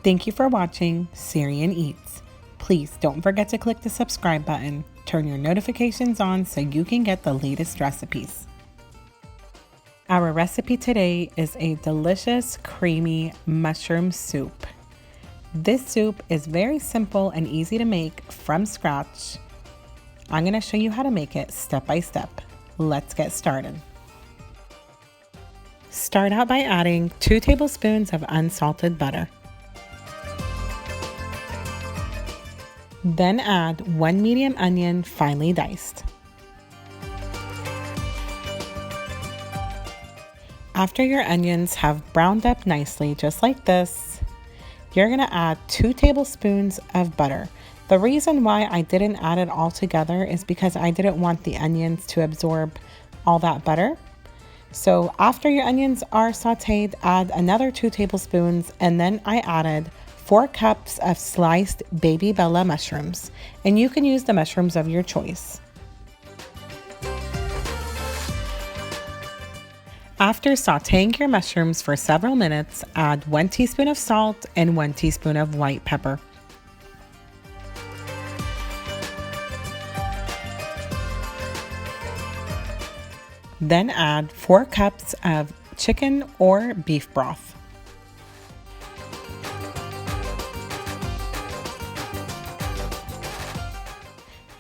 Thank you for watching Syrian Eats. Please don't forget to click the subscribe button. Turn your notifications on so you can get the latest recipes. Our recipe today is a delicious, creamy mushroom soup. This soup is very simple and easy to make from scratch. I'm going to show you how to make it step by step. Let's get started. Start out by adding 2 tablespoons of unsalted butter. Then add 1 medium onion finely diced. After your onions have browned up nicely, just like this, you're going to add 2 tablespoons of butter. The reason why I didn't add it all together is because I didn't want the onions to absorb all that butter. So after your onions are sauteed, add another 2 tablespoons, and then I added 4 cups of sliced baby bella mushrooms, and you can use the mushrooms of your choice. After sauteing your mushrooms for several minutes, add 1 teaspoon of salt and 1 teaspoon of white pepper. Then add 4 cups of chicken or beef broth.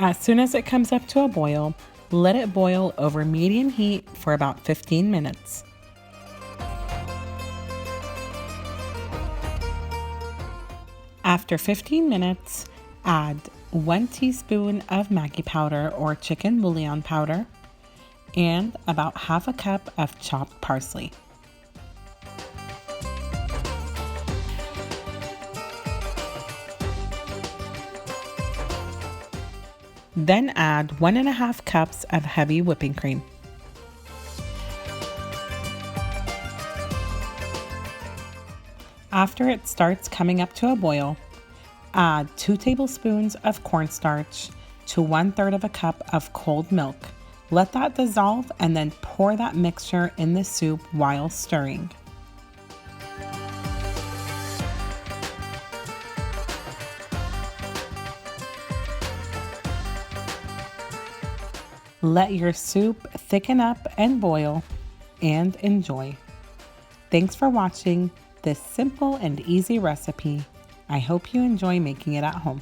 As soon as it comes up to a boil, let it boil over medium heat for about 15 minutes. After 15 minutes, add 1 teaspoon of Maggi powder or chicken bouillon powder and about half a cup of chopped parsley. Then add 1.5 cups of heavy whipping cream. After it starts coming up to a boil, add 2 tablespoons of cornstarch to 1/3 of a cup of cold milk. Let that dissolve and then pour that mixture in the soup while stirring. Let your soup thicken up and boil, and enjoy. Thanks for watching this simple and easy recipe. I hope you enjoy making it at home.